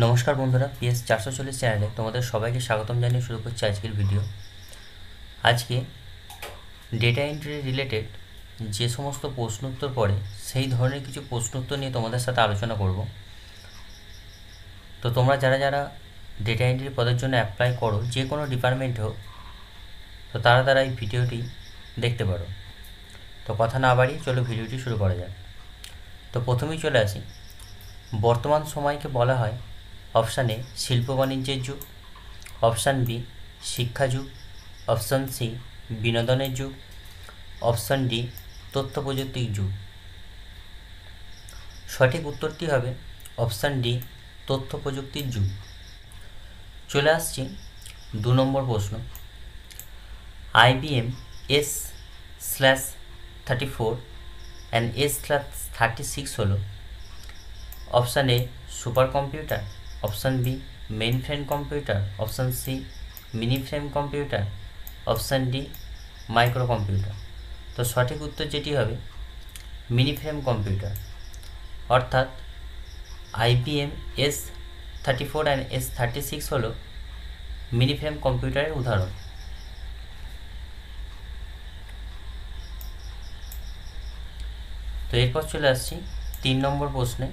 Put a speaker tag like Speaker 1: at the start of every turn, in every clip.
Speaker 1: নমস্কার বন্ধুরা, PS 440 চ্যানেলে তোমাদের সবাইকে স্বাগতম জানিয়ে শুরু করছি আজকের ভিডিও। আজকে ডেটা এন্ট্রি রিলেটেড যে সমস্ত প্রশ্ন উত্তর পড়ে সেই ধরনের কিছু প্রশ্ন উত্তর নিয়ে তোমাদের সাথে আলোচনা করব। তো তোমরা যারা যারা ডেটা এন্ট্রি পদের জন্য অ্যাপ্লাই করো, যে কোনো ডিপার্টমেন্ট হোক, তো তারা এই ভিডিওটি দেখতে পারো। তো কথা না বাড়িয়ে চলো ভিডিওটি শুরু করা যাক। তো প্রথমেই চলে আসি। বর্তমান সময়কে বলা হয় অপশান এ শিল্প বাণিজ্যের যুগ, অপশান বি শিক্ষা যুগ, অপশান সি বিনোদনের যুগ, অপশান ডি তথ্য প্রযুক্তির যুগ। সঠিক উত্তরটি হবে অপশান ডি তথ্য প্রযুক্তির যুগ। চলে আসছি 2 নম্বর প্রশ্ন। IBM S/34 অ্যান্ড S/36 হলো option A super computer, option B main frame computer, option C mini frame computer, option D micro computer. তো সঠিক উত্তর যেটি হবে মিনি ফ্রেম কম্পিউটার, অর্থাৎ IBM S/34 অ্যান্ড S/36 হলো মিনি ফ্রেম কম্পিউটারের উদাহরণ। তো এরপর চলে আসছি 3 নম্বর প্রশ্নে।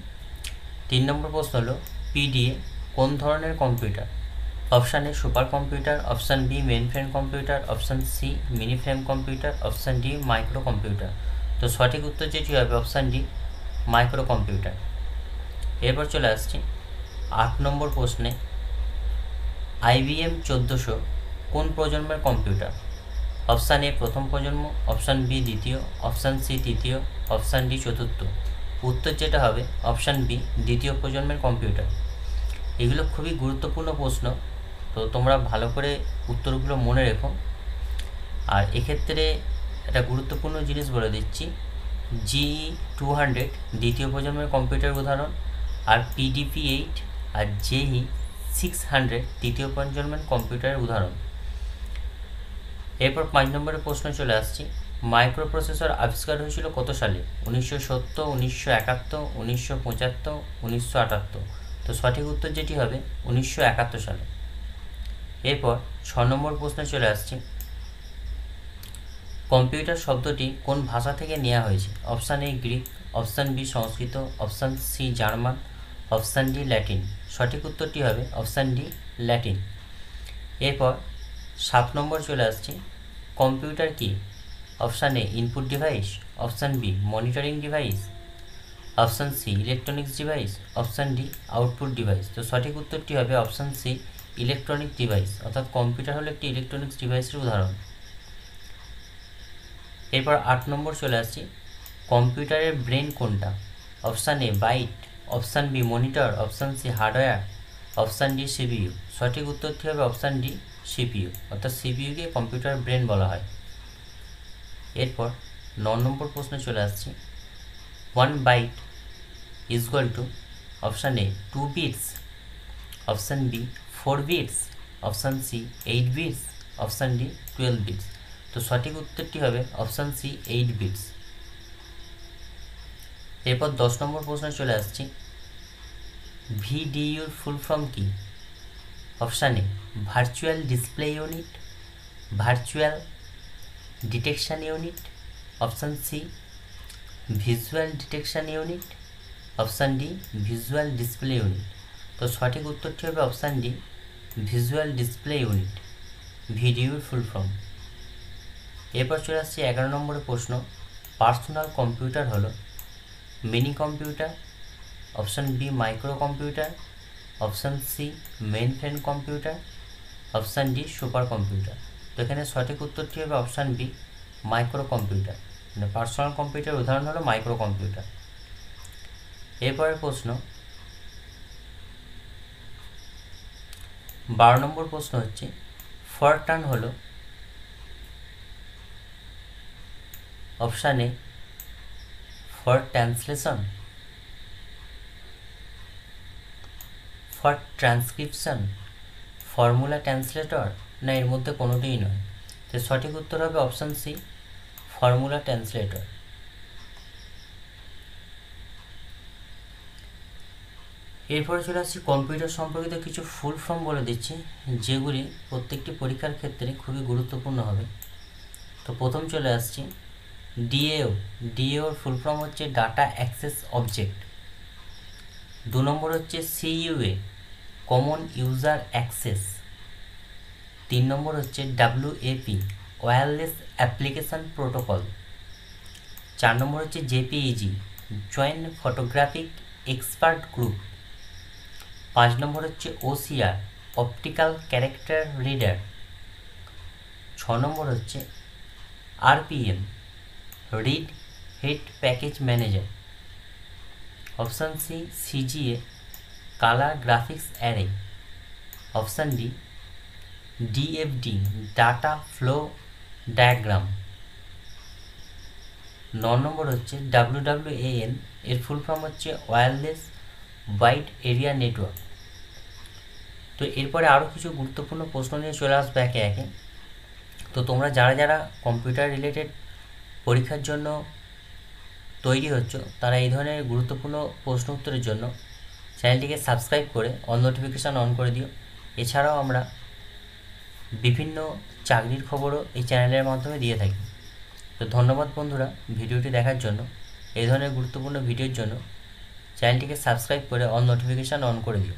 Speaker 1: 3 নম্বর প্রশ্ন হলো PDA কোন ধরনের computer? Option A super computer, option B main frame computer, option C mini frame computer, option D micro computer. তো সঠিক উত্তর যেটি হবে অপশান ডি মাইক্রো কম্পিউটার। এরপর চলে আসছি 8 নম্বর প্রশ্নে। IBM 1400 কোন প্রজন্মের কম্পিউটার? অপশান এ প্রথম প্রজন্ম, অপশান বি দ্বিতীয়, অপশান সি তৃতীয়, অপশান ডি চতুর্থ। উত্তর যেটা হবে অপশান বি দ্বিতীয় প্রজন্মের কম্পিউটার। এগুলো খুবই গুরুত্বপূর্ণ প্রশ্ন, তো তোমরা ভালো করে উত্তরগুলো মনে রেখো। আর এক্ষেত্রে একটা গুরুত্বপূর্ণ জিনিস বলে দিচ্ছি, GE200 দ্বিতীয় প্রজন্মের কম্পিউটার উদাহরণ, আর PDP-8 আর JE600 তৃতীয় প্রজন্মের কম্পিউটারের উদাহরণ। এরপর 5 নম্বরের প্রশ্ন চলে আসছি। মাইক্রো প্রসেসর আবিষ্কার হয়েছিল কত সালে? 1970, 1971, 1975, 1978। তো সঠিক উত্তর যেটি হবে 1971 সালে। এরপর 6 নম্বর প্রশ্নে চলে আসছি। কম্পিউটার শব্দটি কোন ভাষা থেকে নেওয়া হয়েছে? Option A Greek, option B Sanskrit, option C German, option D Latin. সঠিক উত্তরটি হবে অপশান ডি ল্যাটিন। এরপর 7 নম্বর চলে আসছি। কম্পিউটার কি? Option A input device, option B monitoring device, option C electronics device, option D output device. তো সঠিক উত্তরটি হবে অপশান সি ইলেকট্রনিক ডিভাইস, অর্থাৎ কম্পিউটার হলো একটি ইলেকট্রনিক্স ডিভাইসের উদাহরণ। এরপর 8 নম্বর চলে আসছি। কম্পিউটারের ব্রেন কোনটা? Option A byte, option B monitor, option C hardware, option D CPU। সঠিক উত্তরটি হবে অপশান ডি CPU, অর্থাৎ CPUকে কম্পিউটার ব্রেন বলা হয়। এরপর 9 নম্বর প্রশ্নে চলে আসছি। 1 byte is equal to option A 2 bits, option B 4 bits, option C 8 bits, option D 12 bits. তো সঠিক উত্তরটি হবে অপশান সি 8 বিটস। এরপর 10 নম্বর প্রশ্নে চলে আসছি। VDUর ফুল ফর্ম কি? Option A virtual display unit, virtual detection unit, option C visual detection unit, option D visual display unit. তো সঠিক উত্তরটি হবে option D visual display unit, VDUর ফুল ফর্ম। এরপর চলে আসছি 11 নম্বরের প্রশ্ন। পার্সোনাল কম্পিউটার হলো mini computer, option B micro computer, option C main frame computer, option D super computer. তো এখানে সঠিক উত্তরটি হবে অপশান বি মাইক্রো কম্পিউটার, মানে পার্সোনাল কম্পিউটার উদাহরণ হলো মাইক্রো কম্পিউটার। এরপরের প্রশ্ন 12 নম্বর প্রশ্ন হচ্ছে ফরটার্ন হলো option A for translation, for transcription, formula translator, না এর মধ্যে কোনোটিই নয়। তো সঠিক উত্তর হবে অপশান সি ফর্মুলা ট্রান্সলেটর। এরপরে চলে আসছি কম্পিউটার সম্পর্কিত কিছু ফুল ফর্ম বলে দিচ্ছি, যেগুলি প্রত্যেকটি পরীক্ষার ক্ষেত্রে খুবই গুরুত্বপূর্ণ হবে। তো প্রথম চলে আসছি ডিএও। ডিএওর ফুল ফর্ম হচ্ছে ডাটা অ্যাক্সেস অবজেক্ট। 2 নম্বর হচ্ছে সিইউএ, কমন ইউজার অ্যাক্সেস। 3 নম্বর হচ্ছে ডাব্লিউএপি, ওয়্যারলেস অ্যাপ্লিকেশন প্রোটোকল। 4 নম্বর হচ্ছে JPEG, joint photographic expert group. 5 নম্বর হচ্ছে ওসিআর, অপটিক্যাল ক্যারেক্টার রিডার। 6 নম্বর হচ্ছে RPM, Red Hat package manager. Option C CGA, colour graphics array. Option D DFD, data flow diagram. 9 নম্বর হচ্ছে ডাব্লিউডাব্লিউএএন, এর full form হচ্ছে ওয়্যারলেস ওয়াইড এরিয়া নেটওয়ার্ক। তো এরপরে আরও কিছু গুরুত্বপূর্ণ প্রশ্ন নিয়ে চলে আসবে একে একে। তো তোমরা যারা যারা কম্পিউটার রিলেটেড পরীক্ষার জন্য তৈরি হচ্ছ, তারা এই ধরনের গুরুত্বপূর্ণ প্রশ্ন উত্তরের জন্য চ্যানেলটিকে সাবস্ক্রাইব করে অল নোটিফিকেশান অন করে দিও। এছাড়াও আমরা বিভিন্ন চাকরির খবরও এই চ্যানেলের মাধ্যমে দিয়ে থাকি। তো ধন্যবাদ বন্ধুরা ভিডিওটি দেখার জন্য। এই ধরনের গুরুত্বপূর্ণ ভিডিওর জন্য চ্যানেলটিকে সাবস্ক্রাইব করে অল নোটিফিকেশান অন করে দিও।